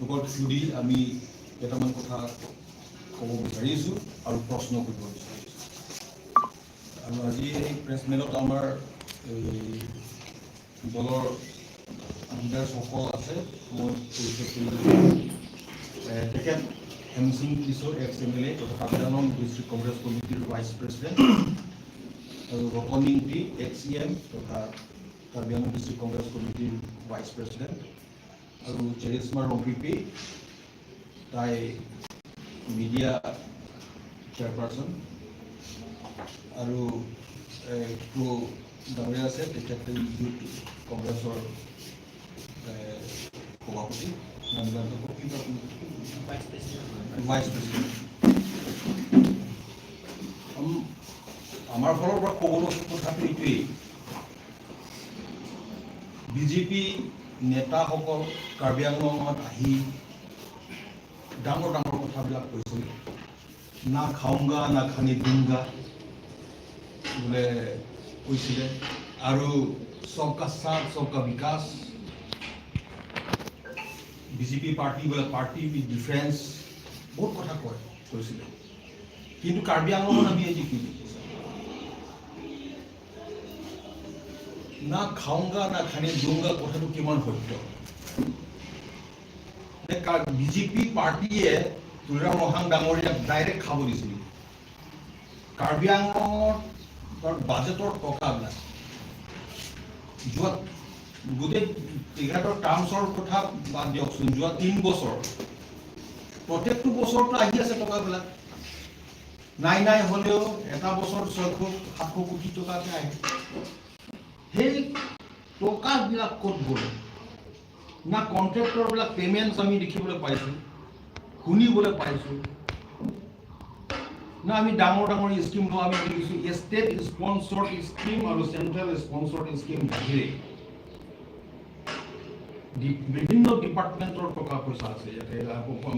ওপৰত সুধি আমি কেইটামান কথা ক'ব বিচাৰিছোঁ আৰু প্ৰশ্ন কৰিব বিচাৰিছোঁ। আৰু আজি এই প্ৰেছ মেলত আমাৰ দলৰ লিডাৰসকল আছে। মই তেখেত হেমসিং কিশোৰ এক্স-MLA তথা কাৰ্বি-আংলং ডিষ্ট্ৰিক্ট কংগ্ৰেছ কমিটিৰ ভাইচ প্ৰেছিডেণ্ট, আৰু ৰকনিং টি এক্স-EM তথা কাৰ্বি-আংলং ডিষ্ট্ৰিক্ট কংগ্ৰেছ কমিটিৰ ভাইচ প্ৰেছিডেণ্ট, আৰু চেৰিছমা ৰংপিপি, তাই মিডিয়া চেয়াৰপাৰ্চন, আৰু ডাঙৰীয়া আছে তেখেত ইউথ কংগ্ৰেছৰ সভাপতি, ভাইচ প্ৰেছিডেণ্ট। আমাৰ ফালৰ পৰা ক'বলৈ কথাটো এইটোৱেই, বিজেপি নেতাসকল কাৰ্বি আংলঙত আহি ডাঙৰ ডাঙৰ কথাবিলাক কৈছিল। না খাওঁগা না খানি দুংগা বোলে কৈছিলে, আৰু সবকা সাথ সবকা বিকাশ, বিজেপি পাৰ্টি বোলে পাৰ্টি উইথ ডিফাৰেন্স, বহুত কথা কৈছিলে। কিন্তু কাৰ্বি আংলঙত আমি আজি কি দেখিছোঁ? না খাওঁগা না খানি দুংগা কথাটো কিমান সত্য? বিজেপি পাৰ্টিয়ে তুলসীৰাম মহাং ডাঙৰীয়াক ডাইৰেক্ট খাব দিছিল। কাৰ্বি আংলঙৰ বাজেটৰ টকাবিলাক যোৱা গোটেই তেখেতৰ টাৰ্মছৰ কথা বাদ দিয়কচোন, যোৱা 3 বছৰ প্ৰত্যেকটো বছৰতো আহি আছে টকাবিলাক। নাই হ'লেও এটা বছৰ 600-700 কোটি টকাকে আহে। সেই টকাবিলাক ক'ত গ'ল? না কন্ট্ৰেক্টৰবিলাক পেমেণ্টছ আমি দেখিবলৈ পাইছোঁ, শুনিবলৈ পাইছোঁ, না আমি ডাঙৰ ডাঙৰ স্কিম লোৱা আমি দেখিছোঁ। ষ্টেট স্পন্সৰ্ড স্কিম আৰু চেণ্ট্ৰেল স্পন্সৰ্ড স্কিম বাহিৰে বিভিন্ন ডিপাৰ্টমেণ্টৰ টকা পইচা আছে, ইয়াতে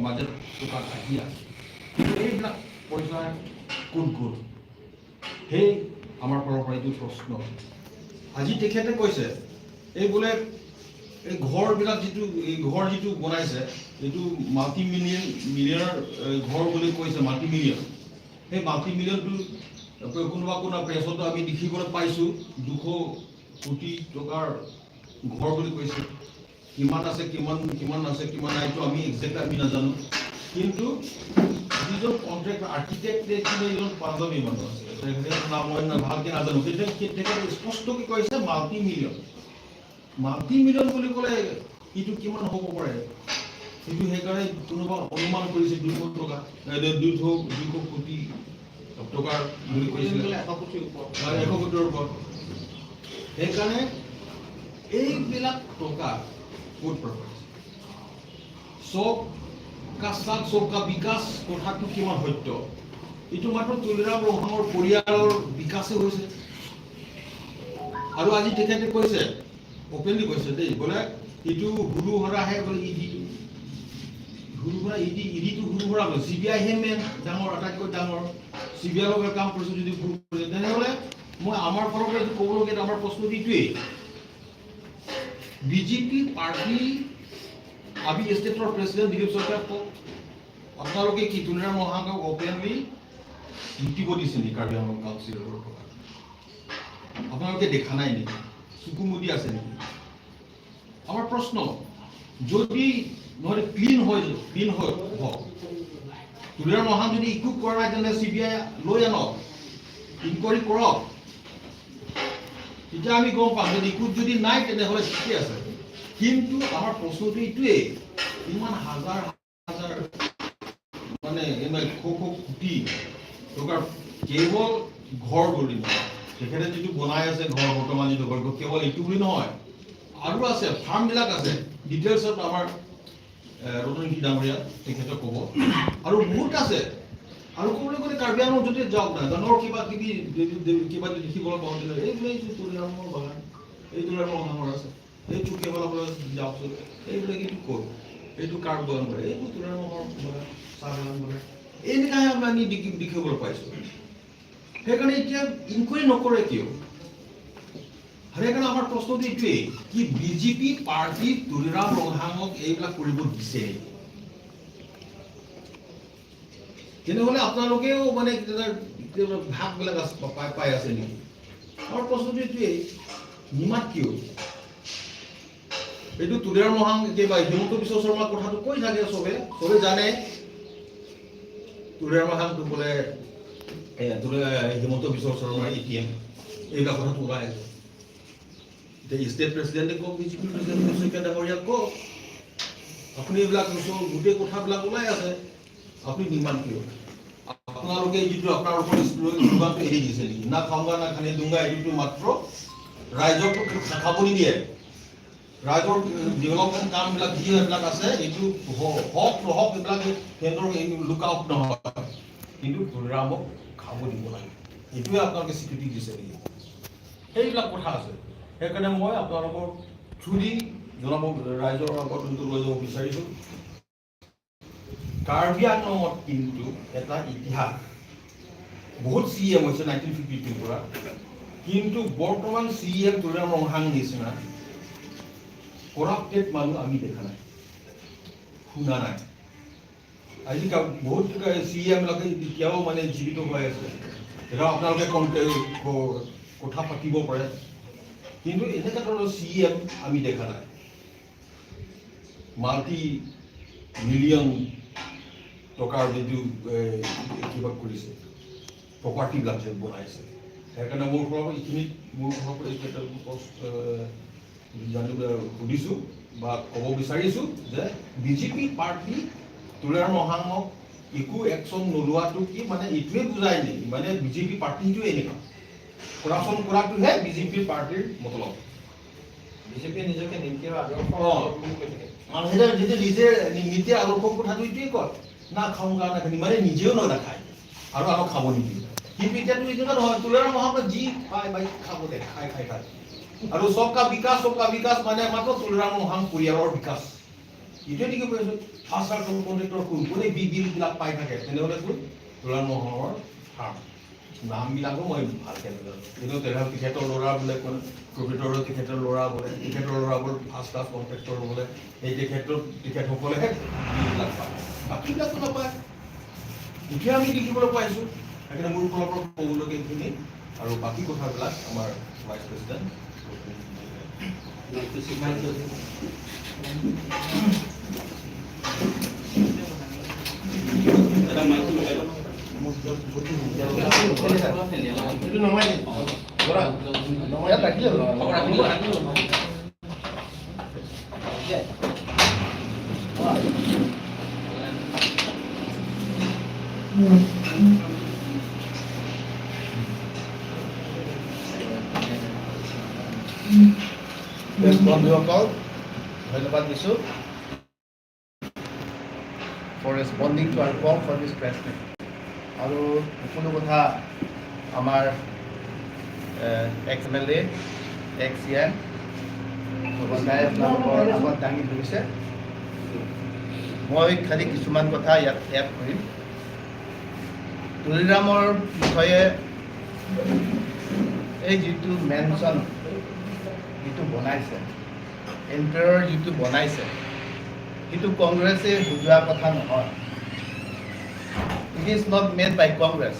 বাজেট টকা আহি আছে। কিন্তু এইবিলাক পইচা ক'ত গ'ল? সেই আমাৰ ফালৰ পৰা এইটো প্ৰশ্ন। আজি তেখেতে কৈছে এই বোলে এই ঘৰবিলাক যিটো বনাইছে এইটো মিলিয়নৰ ঘৰ বুলি কৈছে, মাল্টি-মিলিয়ন। সেই মাল্টি-মিলিয়নটো কোনোবা প্ৰেছতো আমি দেখিবলৈ পাইছোঁ 200 কোটি টকাৰ ঘৰ বুলি কৈছে। কিমান আছে কিমান নাইতো আমি একজেক্ট আমি নাজানো। কিন্তু যিজন কন্ট্ৰেক্টৰ আৰ্কিটেক্ট এইজন পাঞ্জাবী মানুহ আছে, তেখেতৰ নাম মই ভালকৈ নাজানো, তেখেতে স্পষ্টকৈ কৈছে মাল্টি-মিলিয়ন বুলি ক'লে এইটো কিমান হ'ব পাৰে? সেইটো সেইকাৰণে কোনোবা অনুমান কৰিছে 200 কোটি টকাৰ বুলি কৈছিলে, 100 কোটিৰ ওপৰত। সেইকাৰণে এইবিলাক টকা ক'ত পৰা? সবকা সাথ সবকা বিকাশ কথাটো কিমান সত্য? এইটো মাত্ৰ তুলসীৰাম মহাঙৰ পৰিয়ালৰ বিকাশে হৈছে। আৰু আজি তেখেতে কৈছে, অপেনলি কৈছে দেই, বোলে এইটো হুৰু হৰাহে বোলে ইডিটো হুৰু হৰা বোলে CBI হে মেইন ডাঙৰ, আটাইতকৈ ডাঙৰ। CBI লগত কাম কৰিছে যদি ভুল কৰিছে, তেনেহ'লে মই আমাৰ ফালৰ পৰা এইটো ক'বলগীয়া আমাৰ প্ৰশ্নটো এইটোৱেই, বিজেপি পাৰ্টি আমি ষ্টেটৰ প্ৰেছিডেণ্ট দিলীপ সৰকাৰ কওক, আপোনালোকে কি তুলসীৰাম মহাঙক অপেনলি লুটিব দিছে নেকি? কাৰ্বি আংলং কাউন্সিলৰ টকা আপোনালোকে দেখা নাই নেকি? চকুমুদি আছে নেকি? আমাৰ প্ৰশ্ন, যদি নহ'লে ক্লিন হওক, তুলসীৰাম মহাং যদি ইকুইপ কৰা নাই তেনেহ'লে CBI লৈ আনক, ইনকুৱাৰী কৰক, তেতিয়া আমি গম পাম। যদি ইকুইপ যদি নাই তেনেহ'লে ঠিকে আছে। কিন্তু আমাৰ প্ৰশ্নটো এইটোৱেই, ইমান হাজাৰ মানে কোটি টকাৰ কেৱল ঘৰ বুলি নহয়, তেখেতে যিটো বনাই আছে ঘৰ, বৰ্তমান যিটো ঘৰ, কেৱল এইটো বুলি নহয়, আৰু আছে, ফাৰ্মবিলাক আছে। ডিটেইলছত আমাৰ ৰতনকি ডাঙৰীয়া তেখেতে ক'ব, আৰু বহুত আছে। আৰু ক'বলৈ গ'লে কাৰ্বি আংলং যদি যাওক না, ডাঙৰ কিবা দেখিবলৈ পাওঁ, এইটো তুলসীৰামৰ বাগান, এই তুলসীৰাম মহাঙৰ আছে, এই চুকেবালাবলৈ যাওকচোন, এইবিলাক এইটো ক'ত? এইটো কাৰ বাগান কৰে? এইটো তুলসীৰাম মহাঙৰ বাগান, চাহ বাগান কৰে। এনেকুৱাহে আমি দেখিবলৈ পাইছোঁ। সেইকাৰণে এতিয়া ইনকুৱাৰী নকৰে কিয়? সেইকাৰণে আমাৰ প্ৰশ্নটো এইটোৱেই, কি বিজেপি পাৰ্টি তুলসীৰাম মহাঙক এইবিলাক কৰিব দিছে? তেনেহ'লে আপোনালোকেও মানে ভাগবিলাক পাই আছে নেকি? আমাৰ প্ৰশ্নটো এইটোৱেই, নিমাত কিয়? এইটো তুলিয়াৰ মহাং কিবা হিমন্ত বিশ্ব শৰ্মাৰ কথাটো কৈ থাকে চবে জানে। তুলিয়াৰ মহাংটো বোলে হিমন্ত বিশ্ব শৰ্মাৰ ATM এইবিলাক কথাটো ওলাই আছে। এতিয়া ষ্টেট প্ৰেচিডেণ্টে কওক, বিজেপি প্ৰেচিডেণ্ট শইকীয়া ডাঙৰীয়াক কওক, আপুনি এইবিলাক গোটেই কথাবিলাক ওলাই আছে, আপুনি নিৰ্মাণ কিয়? আপোনালোকে যিটো আপোনালোকৰ শ্লোগানটো এৰি দিছে নেকি? না খাওঁগা না খানে দুংগা, এইটো মাত্ৰ ৰাইজক খাব নিদিয়ে। ৰাইজৰ ডেভেলপমেণ্ট কামবিলাক যি এইবিলাক আছে, এইটো হওক নহওক এইবিলাক কেন্দ্ৰৰ লুক আউট নহয়, কিন্তু তুলিৰামক খাব দিব লাগে, এইটোৱে আপোনালোকে স্বীকৃতি দিছে নেকি? সেইবিলাক কথা আছে। সেইকাৰণে মই আপোনালোকৰ থ্ৰুদি জনাব, ৰাইজৰ আগত যোনটো লৈ যাব বিচাৰিছোঁ, কাৰ্বি আংলঙত কিন্তু এটা ইতিহাস, বহুত CM হৈছে 1952 পৰা, কিন্তু বৰ্তমান CM তুলিৰাম ৰংহাং নিচিনা কৰাপ্টেড মানুহ আমি দেখা নাই, শুনা নাই। আজি বহুত CM বিলাকে এতিয়াও মানে জীৱিত হৈ আছে, এটা আপোনালোকে কথা পাতিব পাৰে, কিন্তু এনেকুৱা ধৰণৰ CM আমি দেখা নাই। মাল্টি মিলিয়ন টকাৰ যিটো কিবা কৰিছে, প্ৰপাৰ্টিবিলাক যে বনাইছে, সেইকাৰণে মোৰ ফালৰ পৰা এইখিনিত সুধিছোঁ বা ক'ব বিচাৰিছোঁ যে বিজেপি পাৰ্টি তুলিয়াৰ মহাংক একো একশ্যন নোলোৱাটো কি মানে এইটোৱে বুজাই নেকি? মানে বিজেপি পাৰ্টিটোৱে এনেকুৱা কৰাপশ্যন কৰাটোহে বিজেপি পাৰ্টিৰ মতলব। বিজেপিয়ে নিজকে নীতি আৰু আদৰ্শ বুলি কৈ থাকে। যেতিয়া নীতি আদৰ্শৰ কথাটো এইটোৱে কয়, না খাওঁগা না খানি, মানে নিজেও নাখায় আৰু আমাক খাব নিদিয়ে। কিন্তু এতিয়াতো এনেকুৱা নহয়, তুলিয়াৰ মহাংক যি পায় খাব দে, খাই আৰু সবকা বিকাশ মানে মাত্ৰ তুলিয়াৰ মহাং পৰিয়ালৰ বিকাশ। এইটোৱে নেকি কৈ আছো, ফাৰ্ষ্ট কণ্ট্ৰেক্টৰ কোনে বিলবিলাক পাই থাকে, তেনেহ'লে কোন তুলিয়াৰ মহাঙৰ ফাৰ্ম। নামবিলাকো মই ভালকৈ নাজানো, কিন্তু তেনেহ'লে তেখেতৰ ল'ৰা বোলে কোন প্ৰফিটৰৰ তেখেতৰ ল'ৰা বোলে, তেখেতৰ ল'ৰাবোৰ ফাৰ্ষ্ট ক্লাছ কণ্ট্ৰেক্টৰ বোলে, এই তেখেতসকলেহে বিলবিলাক পায়, বাকীবিলাকো নাপায়। এতিয়া আমি দেখিবলৈ পাইছোঁ। সেইকাৰণে মোৰ ফালৰ পৰা ক'বলগীয়া এইখিনি, আৰু বাকী কথাবিলাক আমাৰ ভাইচ প্ৰেচিডেণ্ট বন্ধুসকল, ধন্যবাদ দিছোঁ for responding to our call for this press meet. আৰু সকলো কথা আমাৰ ex-MLA, ex-CM সদায় আপোনালোকৰ আগত দাঙি ধৰিছে। মই খালি কিছুমান কথা ইয়াত এড কৰিম। তুলিৰামৰ বিষয়ে এই যিটো মেনশ্যন যিটো বনাইছে, এণ্টাৰৰ যিটো বনাইছে, সেইটো কংগ্ৰেছে বুজোৱা কথা নহয়। ইট ইজ নট মেড বাই কংগ্ৰেছ।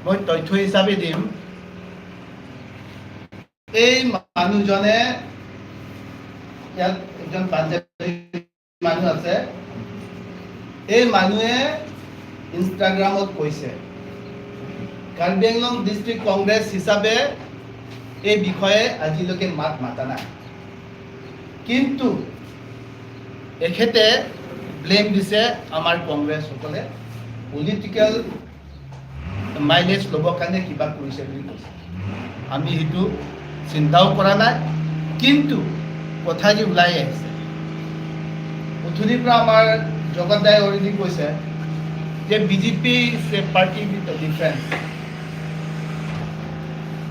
মই তথ্য হিচাপে দিম, এই মানুহজনে, ইয়াত এজন পাঞ্জাবী মানুহ আছে, এই মানুহে ইনষ্টাগ্ৰামত কৈছে কাৰ্বি আংলং ডিষ্ট্ৰিক্ট কংগ্ৰেছ হিচাপে এই বিষয়ে আজিলৈকে মাত মাতা নাই, কিন্তু এখেতে ব্লেম দিছে আমাৰ কংগ্ৰেছসকলে পলিটিকেল মাইলেজ ল'বৰ কাৰণে কিবা কৰিছে বুলি কৈছে। আমি সেইটো চিন্তাও কৰা নাই, কিন্তু কথা যি ওলাই আহিছে, অথনিৰ পৰা আমাৰ জগত দাই অলৰেডি কৈছে যে BJP is a party with a difference.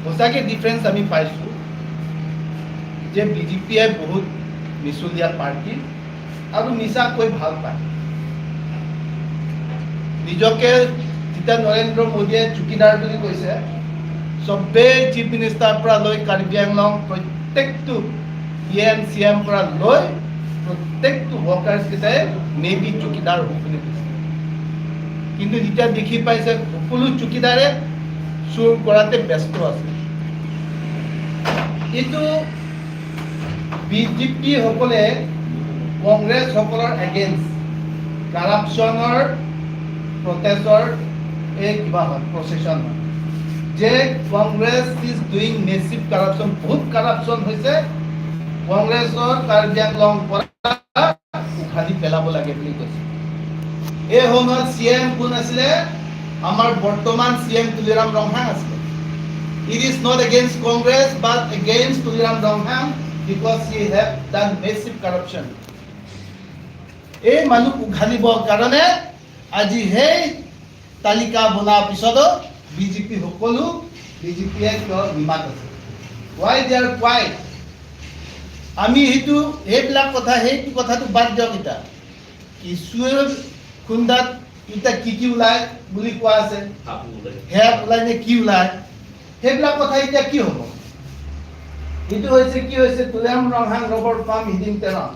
সঁচাকৈ ডিফাৰেঞ্চ আমি পাইছোঁ যে বিজেপিয়ে বহুত মিছলীয়া পাৰ্টি আৰু মিছাকৈ ভাল পায়। নিজকে যেতিয়া নৰেন্দ্ৰ মোদীয়ে চুকিদাৰ বুলি কৈছে, চবেই চিফ মিনিষ্টাৰৰ পৰা লৈ কাৰ্বি আংলং প্ৰত্যেকটো EM CM পৰা লৈ প্ৰত্যেকটো ৱৰ্কাৰ্ছকেইটাই নেভি চুকিদাৰ হ'ব বুলি কৈছে। কিন্তু যেতিয়া দেখি পাইছে সকলো চকীদাৰে চুৰ কৰাতে ব্যস্ত আছে। এইটো বিজেপি সকলে কংগ্ৰেছ সকলৰ এগেইনষ্ট কাৰাপশ্যনৰ প্ৰটেষ্টৰ এই কিবা হয় প্ৰচেছন হয় যে Congress is doing massive corruption, বহুত কাৰাপশ্যন হৈছে, কংগ্ৰেছৰ কাৰ্বি আংলং পৰা উঘালি পেলাব লাগে বুলি কৈছে। এই সময়ত CM কোন আছিলে? আমাৰ বৰ্তমান CM তুলিৰাম ৰংহাং আছিলে। It is not against Congress but against Tuliram Ronghang because he have done massive corruption. এই মানুহ উঘালিবৰ কাৰণে আজি সেই তালিকা বনোৱাৰ পিছতো বিজেপি সকলো বিজেপিয়ে নিমাত আছে। Why they are quiet? আমি এইবিলাক কথা সেইটো কথাটো বাদ দিয়ক। এতিয়া কিছুৰ খুন্দাত এতিয়া কি ওলায় বুলি কোৱা আছে, সেয়া ওলায় নে কি ওলায়, সেইবিলাক কথা এতিয়া কি হ'ব? এইটো হৈছে কি হৈছে তুলিৰাম ৰংহাং ৰবৰ ফাৰ্ম হিডিং তেৰণ,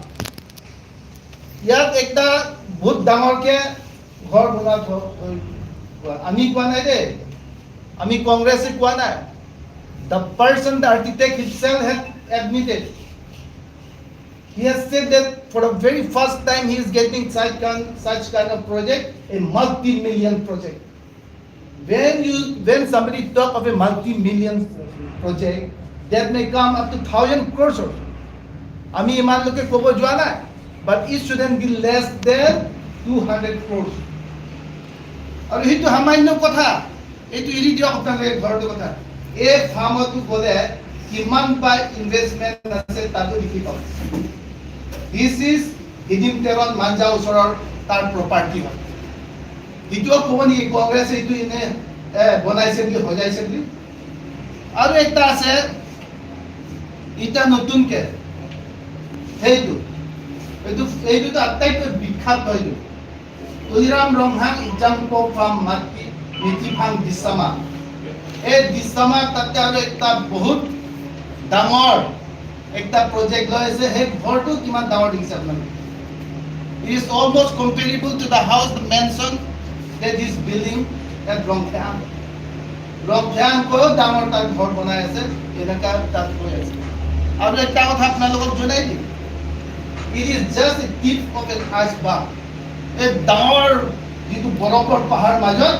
ইয়াত একটা বহুত ডাঙৰকে ঘৰ বনোৱা আমি কোৱা নাই দেই, আমি কংগ্ৰেছে কোৱা নাই। The person, the architect himself has admitted. He has said that for the very first time he is getting such kind of project, a multi-million project. When somebody talk of a multi-million project, that may come up to 1,000 crores also. আমি ইমান লোকে ক'ব যোৱা নাই, but it shouldn't be less than 200 crores. আৰু সেইটো সামান্য কথা, এইটো এৰি দিয়ক আপোনালোকে ঘৰটো কথা। এই ফাৰ্মতো গ'লে কিমান পাই ইনভেষ্টমেণ্ট আছে তাতো লিখি পাব। This is হিডিম তেৰণ মাঞ্জা ওচৰৰ তাৰ প্ৰপাৰ্টি হয়। এইটোও ক'ব নেকি কংগ্ৰেছে এইটো এনে বনাইছে বুলি সজাইছে বুলি? আৰু এটা আছে এটা নতুনকে এইটোতো আটাইতকৈ বিখ্যাত হয়তো তুলিৰাম ৰংহাং ইজাংপ ফাৰ্ম মাটি মিঠিফাং দিছামা। এই দিছামা তাতে আৰু এটা বহুত ডাঙৰ একটা প্ৰজেক্ট লৈ আছে। সেই ঘৰটো কিমান ডাঙৰ দেখিছে আপোনালোকে? It is almost comparable to the house, the mansion that is building at Rongthang. Rongthang ko ডাঙৰ তাত ঘৰ বনাই আছে, এনেকা তাত হৈ আছে। আৰু এটা কথা আপোনালোকক জনাই দিম, it is just a tip of an iceberg. এই ডাঙৰ যিটো বৰফৰ পাহাৰ মাজত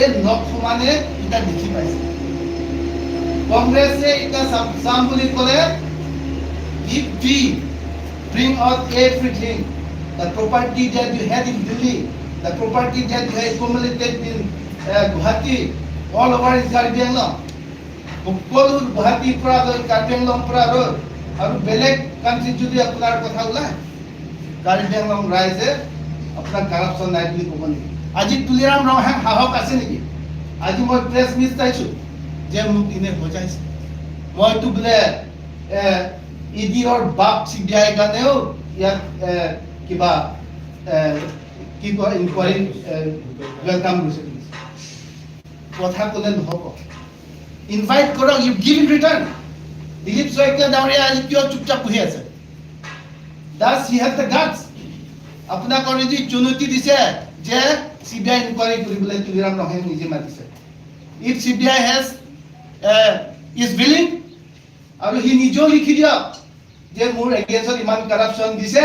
এই নখ সমানে এটা দেখি পাইছে। কংগ্ৰেছে এটা চাম বুলি ক'লে, if we bring out everything, the property that you had in Delhi, the property that you had accumulated in Guwahati, all over in Karbi Anglong, সকলো গুৱাহাটীৰ পৰা লৈ কাৰ্বি আংলং পৰা লৈ আৰু বেলেগ কাণ্ট্ৰিত যদি আপোনাৰ কথা ওলায়, কাৰ্বি আংলং ৰাইজে আপোনাৰ কাৰাপশ্যন নাই বুলি ক'ব নেকি? আজি তুলিৰাম ৰংহাং সাহস আছে নেকি? আজি মই প্ৰেছ মিট চাইছোঁ যে মোক ইনে বজাইছে, মইতো বোলে ইডিৰ বাপ CBI কাৰণেও ইয়াত কিবা কি কয় ইনকুৱাৰী ৱেলকাম কৰিছে। কথা ক'লে নহ'ব, ইনভাইট কৰক, you give in return. Dilip Saikia ডাঙৰীয়া আজি কিয় চুপচাপ বহি আছে? Does he have the guts? আপোনাক অলৰেডি চুনৌতি দিছে যে CBI ইনকুৱাৰী কৰিবলৈ তুলিৰাম ৰংহাং নিজে মাতিছে। ইফ CBI ইজ উইলিং, আৰু সি নিজেও লিখি দিয়ক যে মোৰ এগেইনষ্টত ইমান কাৰাপশ্যন দিছে,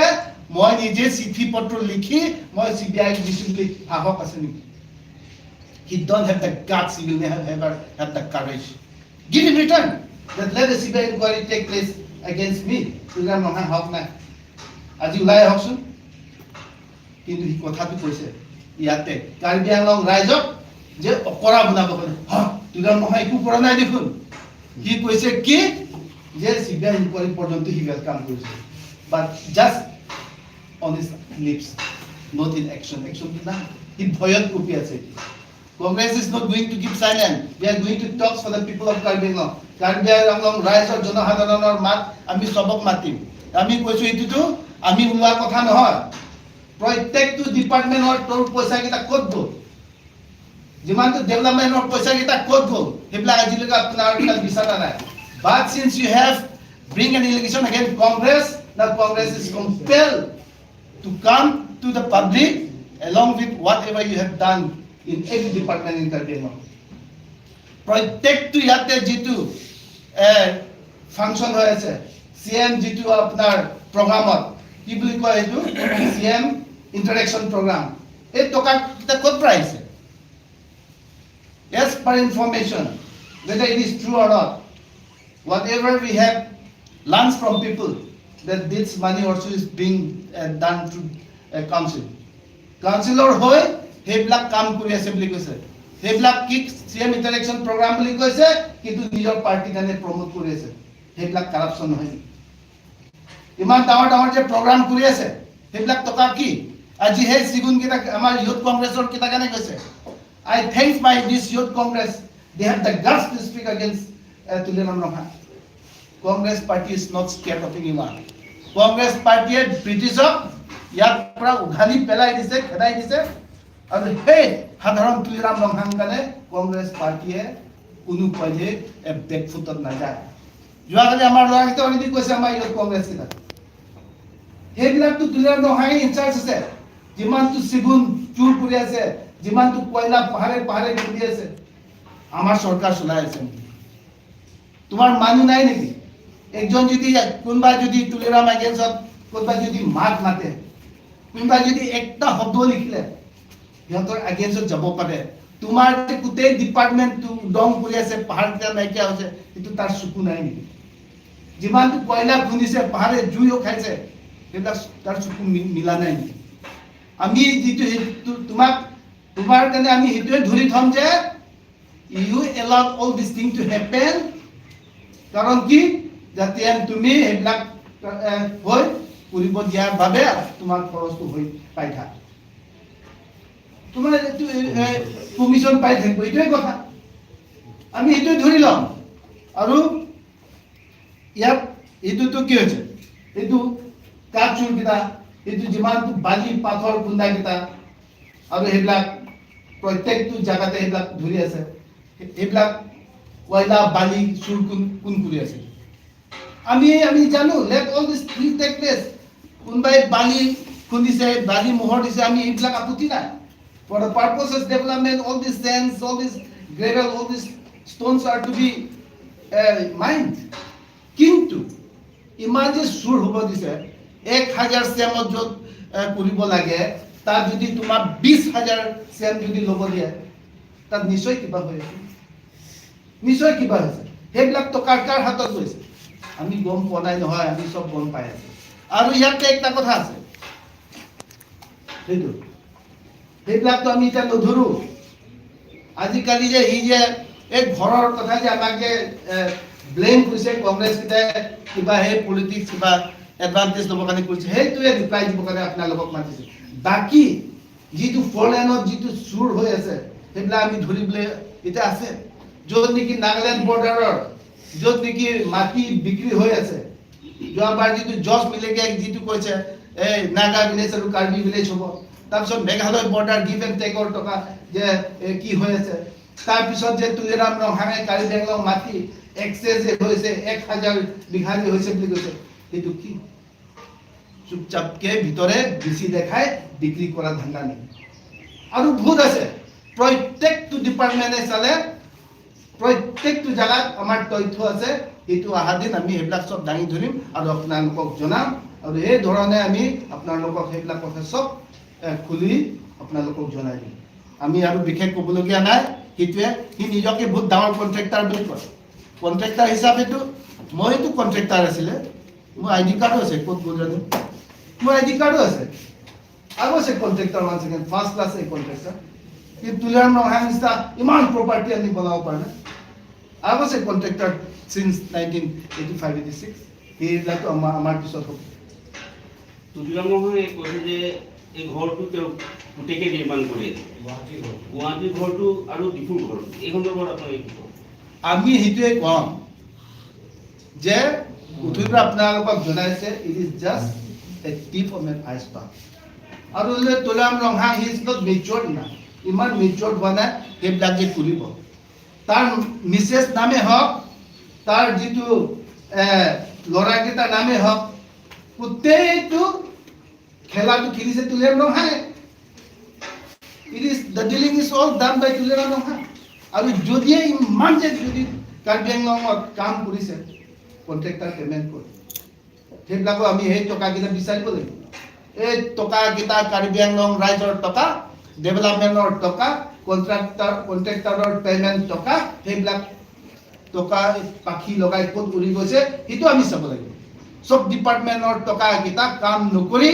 মই নিজে চিঠি পত্ৰ লিখি মই CBI দিছোঁ বুলি সাহস আছে নেকি? He don't have the guts, he will never have the courage. Give in return that let the CBI inquiry take place against me. Tuliram Ronghang হওক নাই, আজি ওলাই আহকচোন। কিন্তু সি কথাটো কৈছে ইয়াতে কাৰ্বি আংলং ৰাইজক যে অকৰা বনাব ক'লে, তুলিৰাম ৰংহাং একো কৰা নাই দেখোন। সি কৈছে কি যে CBI inquiry পৰ্যন্ত সি ৱেলকাম কৰিছে, but just on his lips, not in action. Action কি না, সি ভয়ত কঁপি আছে। Congress is not going to keep silent. We are going to talk for the people of Karbi Anglong. Karbi Anglong ৰাইজৰ জনসাধাৰণৰ মাত আমি চবক মাতিম। আমি কৈছোঁ এইটোতো আমি ওলোৱা কথা নহয়। প্ৰত্যেকটো ডিপাৰ্টমেণ্টৰ তোৰ পইচাকেইটা ক'ত গ'ল, যিমানটো ডেভেলপমেণ্টৰ পইচাকেইটা ক'ত গ'ল, সেইবিলাক আজিলৈকে আপোনাৰ বিচৰা নাই। But since you have bring an allegation against Congress, now Congress is compelled to come to the public along with whatever you have done in every department in Karbi Anglong. প্ৰত্যেকটো ইয়াতে যিটো ফাংচন হৈ আছে CM যিটো আপোনাৰ প্ৰগ্ৰামত কি বুলি কয় এইটো CM ইন্টাৰেকশন প্ৰগ্ৰাম এই টকাটা ক'ত পৰা আহিছে as per information whether it is true or not whatever we have learned from people that this money also is being done through councilor হৈ সেইবিলাক কাম কৰি আছে বুলি কৈছে সেইবিলাক কি CM ইন্টাৰেকশন প্ৰগ্ৰাম বুলি কৈছে কিন্তু নিজৰ পাৰ্টি কাৰণে প্ৰমোট কৰি আছে সেইবিলাক কাৰাপচন নহয় ইমান ডাঙৰ যে প্ৰগ্ৰাম কৰি আছে সেইবিলাক টকা কি আজি হে সিগুন কিটা আমাৰ ইউথ কংগ্ৰেছৰ কিটা কাৰণে কৈছে I thank my this youth congress they have the guts to speak against Tuliram Rongha Congress party is not scared of anyone Congress party Britishok ইয়াৰ পৰা উঘালি পেলাই দিছে খেদাই দিছে আৰু হে সাধাৰণ তুলিৰাম ৰংহাং কাৰণে কংগ্ৰেছ পাৰ্টিয়ে কোনো পইলে বেকফুটত নাযায় যোৱাকালি আমাৰ ল'ৰাকেইটা অলৰেডি কৈছে আমাৰ ইউথ কংগ্ৰেছ কেইটা সেইবিলাকতো তুলিৰাম ৰংহাঙে ইনচাৰ্জ আছে যিমানটো সিগুন চুৰ কৰি আছে যিমানটো কয়লা পাহাৰে খুলি আছে আমাৰ চৰকাৰ চলাই আছে তোমাৰ মানুহ নাই নেকি একজন যদি কোনবা যদি তুলিৰাম এগেইনষ্টত কোনবা যদি মাত মাতে কোনবা যদি একটা শব্দ লিখিলে সিহঁতৰ এগেইনষ্টত যাব পাৰে তোমাৰ গোটেই ডিপাৰ্টমেণ্টটো ডং কৰি আছে পাহাৰটা নাইকিয়া হৈছে কিন্তু তাৰ চকু নাই নেকি যিমানটো কয়লা খুন্দিছে পাহাৰে জুইও খাইছে সেইবিলাক তাৰ চকু মিলা নাই নেকি আমি যিটো তোমাৰ কাৰণে আমি সেইটোৱে ধৰি থম যে you allow all this thing to happen কাৰণ কি যাতে তুমি সেইবিলাক হৈ কৰিব দিয়াৰ বাবে তোমাৰ খৰচটো হৈ পাই থাক তোমাৰ কমিশন পাই থাকিব এইটোৱে কথা আমি এইটোৱে ধৰি লম আৰু ইয়াত এইটোতো কি হৈছে এইটো কাঠচুৰ কিটা এইটো যিমানটো বালি পাথৰ খুন্দা কিটা আৰু সেইবিলাক প্ৰত্যেকটো জাগাতে সেইবিলাক ধৰি আছে এইবিলাক কয়লা বালি চুৰ কোন কৰি আছে আমি জানো let all this things take place কোনবাই বালি খুন্দিছে বালি মোহৰ দিছে আমি এইবিলাক আপত্তি নাই for the purpose of development all these sands all this gravel all these stones are to be mined কিন্তু ইমান যে চুৰ হ'ব দিছে 1000 সেমত যত কৰিব লাগে তাত যদি তোমাৰ 20000 সেম যদি ল'ব দিয়ে তাত নিশ্চয় কিবা হৈ আছে সেইবিলাক টকাৰ হাতত গৈছে আমি গম পোৱা নাই নহয় আমি সব গম পাই আছো আৰু ইয়াতে একটা কথা আছে সেইবিলাকতো আমি এতিয়া নধৰো আজিকালি যে এই যে এক ঘৰৰ কথা যে আমাকে ব্লেম কৰিছে কংগ্ৰেছ কিটা কিবা হে পলিটিক্স কিবা এডভান্টেজ ল'ব কাৰণে কৰিছে সেইটোৱে ৰিপ্লাই দিব কাৰণে আপোনালোকক মাতিছে বাকি যিটো ফৰলেনত যিটো চুৰ হৈ আছে সেইবিলাক আমি ধৰিবলৈ এতিয়া আছে য'ত নেকি নাগালেণ্ড বৰ্ডাৰৰ য'ত নেকি মাটি বিক্ৰী হৈ আছে যোৱাবাৰ যিটো জজ মিলেগে যিটো কৈছে এই নাগা ভিলেজ আৰু কাৰ্বি ভিলেজ হ'ব তাৰপিছত মেঘালয় বৰ্ডাৰ গিভ এণ্ড টেকৰ টকা যে কি হৈ আছে তাৰপিছত যে তুলিৰাম ৰংহাঙে কাৰ্বি আংলং মাটি এক্সেছ হৈছে 1000 বিঘা হৈছে বুলি কৈছে সেইটো কি চুপচাপকে ভিতৰে বেছি দেখাই বিক্ৰী কৰা ধান্দা নেকি আৰু বহুত আছে প্ৰত্যেকটো ডিপাৰ্টমেণ্টে চালে প্ৰত্যেকটো জায়গাত আমাৰ তথ্য আছে এইটো আহা দিন আমি সেইবিলাক সব দাঙি ধৰিম আৰু আপোনালোকক জনাম আৰু এই ধৰণে আমি আপোনালোকক সেইবিলাক কথা সব খুলি আপোনালোকক জনাই দিম আমি আৰু বিশেষ ক'বলগীয়া নাই সেইটোৱে সি নিজকে বহুত ডাঙৰ কন্ট্ৰেক্টৰ বুলি কয় কন্ট্ৰেক্টৰ হিচাপেতো মইতো কন্ট্ৰেক্টৰ আছিলে মোৰ আইডি কাৰ্ডো আছে ক'ত গ'ল জানো মোৰ আইডি কাৰ্ডো আছে I was a contractor once again, first class a contractor. If Tuliram Ronghaং ইমান property আমি বনাব পাৰো না I was a contractor since 1985-86. সেইবিলাকতো আমাৰ পিছত হ'ব তুলিৰাম ৰংহাঙে কৈছে যে এই ঘৰটো তেওঁ গোটেইকে নিৰ্মাণ কৰি আছে গুৱাহাটীৰ ঘৰটো আৰু ডিফুৰ ঘৰটো এই সন্দৰ্ভত আপোনালোকে কি ক'ব আমি সেইটোৱে কম যে উঠুৰ আপোনালোকক জনাইছে it is just a tip of an iceberg আৰু Tuliram Ronghang he is not matured না ইমান মেচিউৰ্ড হোৱা নাই সেইবিলাক যে কৰিব তাৰ মিছেছ নামে হওক তাৰ যিটো ল'ৰাকেইটাৰ নামে হওক গোটেইটো খেলাটো খেলিছে তুলিৰাম ৰংহাঙে the dealing is all done by Tuliram Ronghang আৰু যদিয়ে ইমান যে যদি কাৰ্বি আংলঙত কাম কৰিছে কণ্ট্ৰেক্টাৰ পে'মেণ্ট কৰি সেইবিলাকো আমি সেই টকাকেইটা বিচাৰিব লাগিব এই টকাকেইটা কাৰ্বি আংলং ৰাইজৰ টকা ডেভেলপমেণ্টৰ টকা কণ্ট্ৰেক্টাৰৰ পে'মেণ্ট টকা সেইবিলাক টকা পাখি লগাই ক'ত উৰি গৈছে সেইটো আমি চাব লাগিব চব ডিপাৰ্টমেণ্টৰ টকাকেইটা কাম নকৰি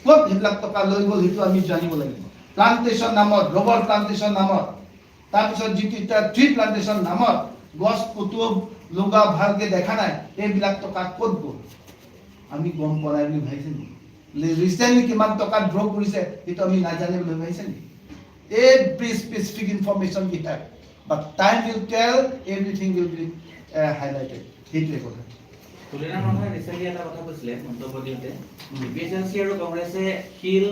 ক'ত সেইবিলাক টকা লৈ গ'ল সেইটো আমি জানিব লাগিব প্লান্টেশ্যন নামত ৰবৰ প্লান্টেশ্যন নামত তাৰপিছত যিটো এতিয়া ট্ৰী প্লান্টেশ্যন নামত গছ পুতু লগা ভালকে দেখা নাই এইবিলাক টকা ক'ত গ'ল আমি গম পোৱা নাই বুলি ভাবিছে নেকি ৰিচেণ্টলি কিমান টকা ড্ৰ কৰিছে সেইটো আমি নাজানে বুলি ভাবিছে নেকি every specific information we have but time will tell everything will be highlighted সেইটোৱে কথা তুলিৰাম ৰংহাঙে ৰিচেণ্টলি এটা কথা কৈছিলে মন্তব্য দিওঁতে বিএছএনচি আৰু কংগ্ৰেছে শিল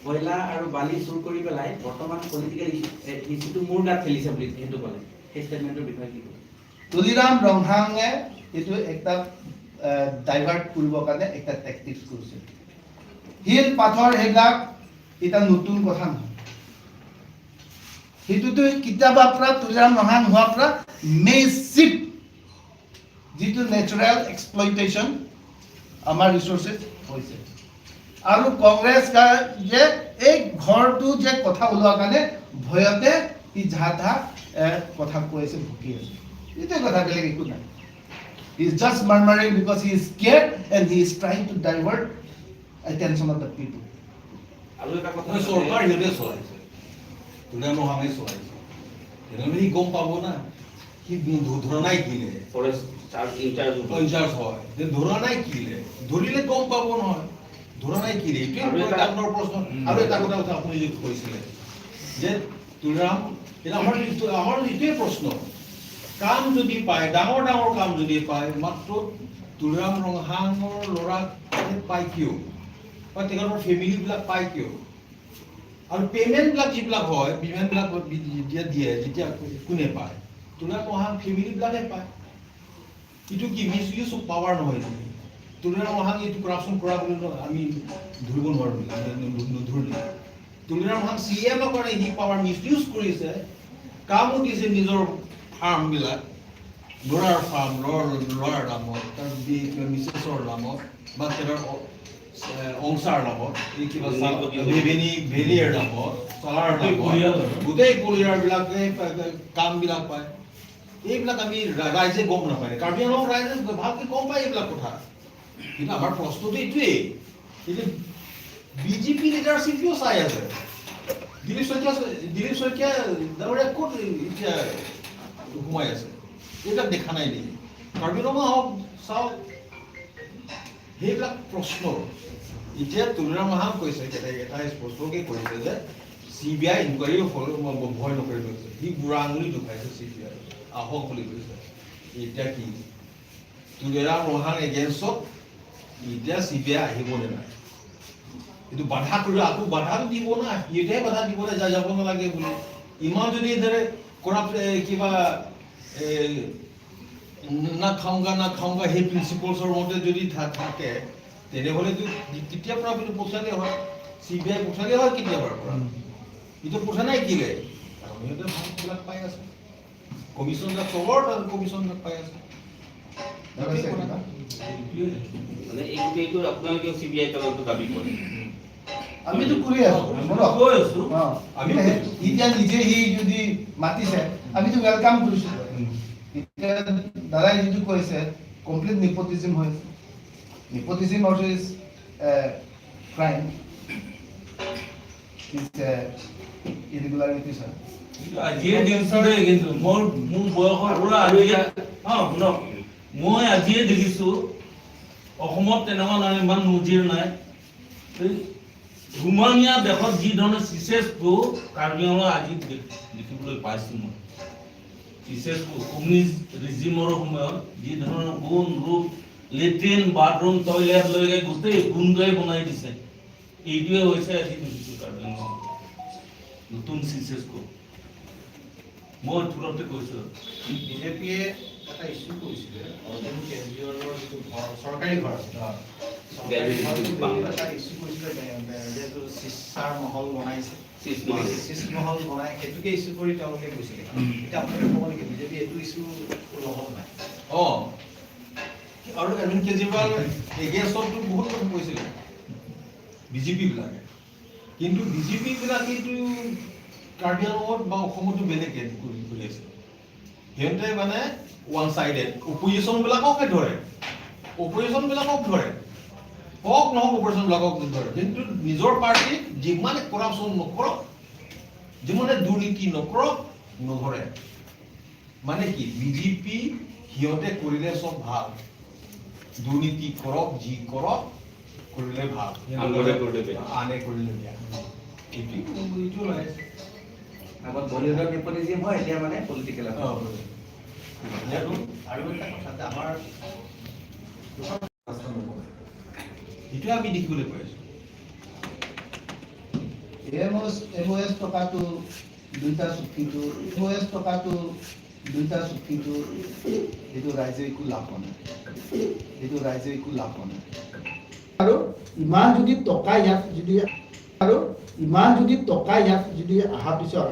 কয়লা আৰু বালি চুৰ কৰি পেলাই বৰ্তমান পলিটিকেল ইছ্যুটো মোৰ গাত ঠেলিছে বুলি সেইটো ক'লে সেই ষ্টেটমেণ্টৰ বিষয়ে কি ক'লে তুলিৰাম ৰংহাঙে এইটো একটা ডাইভাৰ্ট কৰিবৰ কাৰণে একটা টেকটিক্স কৰিছে শিল পাথৰ সেইবিলাক এটা নতুন কথা নহয় সেইটোতো কিতাপৰ পৰা তুলিৰাম ৰংহাং হোৱাৰ পৰা মেচিভ যিটো নেচাৰেল এক্সপ্লইটেশ্যন আমাৰ ৰিচোৰ্চেছ হৈছে আৰু কংগ্ৰেছ যে এই ঘৰটো যে কথা ওলোৱাৰ কাৰণে ভয়তে ই ঝাধা কথা কৈ আছে ভুকি আছে এইটোৱে কথা বেলেগ একো নাই he is just murmuring because he is scared and he is trying to divert attention of the people আৰু এটা কথা চৰকাৰ সিহঁতে চলাইছে তুলিৰাম ৰংহাঙে চলাইছে তেনেহ'লে সি গম পাব না সি ধৰা নাই কিলে ফৰেষ্ট ইনচাৰ্জ ইনচাৰ্জ হয় ধৰা নাই কিলে ধৰিলে গম পাব নহয় ধৰা নাই কিলে এইটোৱে ডাঙৰ প্ৰশ্ন আৰু এটা কথা আপুনি যে কৈছিলে যে তুলিৰাম এতিয়া আমাৰ এইটোৱে প্ৰশ্ন কাম যদি পায় ডাঙৰ ডাঙৰ কাম যদি পায় মাত্ৰ তুলিৰাম ৰংহাঙৰ ল'ৰা পায় কিয় বা তেখেতৰ ফেমিলিবিলাক পায় কিয় আৰু পে'মেণ্টবিলাক যিবিলাক হয় পে'মেণ্টবিলাক যেতিয়া দিয়ে যেতিয়া কোনে পায় তুলিৰাম ৰংহাং ফেমিলিবিলাকে পায় এইটো কি মিছ ইউজ অফ পাৱাৰ নহয় তুলিৰাম ৰংহাং এইটো কৰাপশ্যন কৰা বুলি আমি ধৰিব নোৱাৰোঁ নধৰিলে তুলিৰাম ৰংহাং CM ৰ কাৰণে সি পাৱাৰ মিছ ইউজ কৰিছে কামো দিছে নিজৰ ফাৰ্মবিলাক ল'ৰাৰ ফাৰ্ম ল'ৰাৰ নামত তাৰ মিছেছৰ নামত বা তেওঁৰ অংশাৰ নামত এই কিবা ভেনিয়াৰ নামত চালাৰ নামত গোটেই পৰিয়ালবিলাকে কামবিলাক পায় এইবিলাক আমি ৰাইজে গম নাপায় কাৰ্বি আংলং ৰাইজে ভালকে গম পায় এইবিলাক কথা কিন্তু আমাৰ প্ৰশ্নটো এইটোৱেই কিন্তু বিজেপি লিডাৰশ্বিপেও চাই আছে দিলীপ শইকীয়া ডাঙৰীয়া ক'ত এতিয়া সোমাই আছে এইবিলাক দেখা নাই নেকি কাৰ্বি আংলং হওক চাওক সেইবিলাক প্ৰশ্ন এতিয়া তুলিৰাম ৰংহাং কৈছে এটা স্পষ্টকৈ কৈছে যে CBI ইনকুৱাৰী ভয় নকৰি কৈছে সি বুঢ়া আঙুলি দুখাইছে CBI আহক বুলি কৈছে এতিয়া কি তুলিৰাম ৰংহাং এগেইনষ্টত এতিয়া CBI আহিবনে নাই এইটো বাধা কৰি আকৌ বাধাটো দিব না এতিয়াই বাধা দিবলৈ যাব নালাগে বুলি ইমান যদি ধৰে কৰাপ্ট কিবা না খাওঁগা সেই প্ৰিন্সিপলছৰ মতে যদি থাকে তেনেহ'লেতো কেতিয়াৰ পৰা পঠালে হয় CBI পঠালে হয় কেতিয়াবাৰ পৰা এইটো পঠা নাই কিলে কাৰণ সিহঁতে ভাগবিলাক পাই আছে কমিশ্যনবিলাক চবৰ কমিশ্যনবিলাক পাই আছে মানে এই গোটেইটো আপোনালোকে CBI তদন্ত দাবী কৰে আমিতো কৰি আছো কৈ আছো আমি এতিয়া নিজে সি যদি মাতিছে আমিতো ৱেলকাম কৰিছো এতিয়া দাদাই যিটো কৈছে কমপ্লিট নেপোটিজম হৈ আছে nepotism also is crime is irregularities হয় আজিয়ে দিনটোতে কিন্তু মোৰ বয়সৰ পৰা আজিয়ে শুনক মই আজিয়ে দেখিছো অসমত তেনেকুৱা নাই ইমান নজিৰ নাই ৰোমানিয়া দেশত যি ধৰণৰ চিচেছটো কাৰ্বি আংলং আজি দেখিবলৈ পাইছো মই চিচেছটো কমিউনিষ্ট ৰিজিমৰ সময়ত যি ধৰণৰ গুণ ৰূপ লেট্ৰিন বাথৰুম টয়লেট লৈকে গোটেই গুণটোৱে বনাই দিছে এইটোৱে হৈছে আজি দেখিছো কাৰ্বি আংলং নতুন চিচেছটো মই তুলতে কৈছো বিজেপিয়ে এটা ইস্যু কৰিছিলে অৰবিন্দ কেজৰিৱালৰ যিটো ঘৰ চৰকাৰী ঘৰ আছে Very চৰকাৰী good. ঘৰটো এটা ইস্যু কৰিছিলে যিহেতু চিচাৰ মহল বনাইছে চিচ মহল বনাই সেইটোকে ইস্যু কৰি তেওঁলোকে গৈছিলে এতিয়া আপোনালোকে ক'ব নেকি বিজেপি এইটো ইস্যু লগত নাই অঁ আৰু অৰবিন্দ কেজৰিৱাল এগেইনষ্টতো বহুত কথা কৈছিলে বিজেপি বিলাকে কিন্তু বিজেপি বিলাকেতো কাৰ্বি আংলঙত বা অসমতো বেলেগ কৰি আছে সিহঁতে মানে ওৱান চাইডেড অপজিশ্যন বিলাককে ধৰে হওক নহওক অপজিশ্যন বিলাকক ধৰে কিন্তু নিজৰ পাৰ্টিক যিমানে কৰাপশ্যন নকৰক যিমানে দুৰ্নীতি নকৰক নধৰে মানে কি বিজেপি সিহঁতে কৰিলে চব ভাল দুৰ্নীতি কৰক যি কৰক কৰিলে ভাল আনে কৰিলে বেয়া। আনে কৰিলে বেয়া এইটো লাগে আগত বলিউডৰ নেপোটিজিম হয় এতিয়া মানে পলিটিকেল আৰু এটা কথা আমাৰ এইটোৱে আমি দেখিবলৈ পাই আছো এমঅএছ টকাটো দুইটা চুক্তিটো এমঅএছ টকাটো দুইটা চুক্তিটো এইটো ৰাইজে একো লাভ হোৱা নাই আৰু ইমান যদি টকা ইয়াত যদি অহাৰ পিছত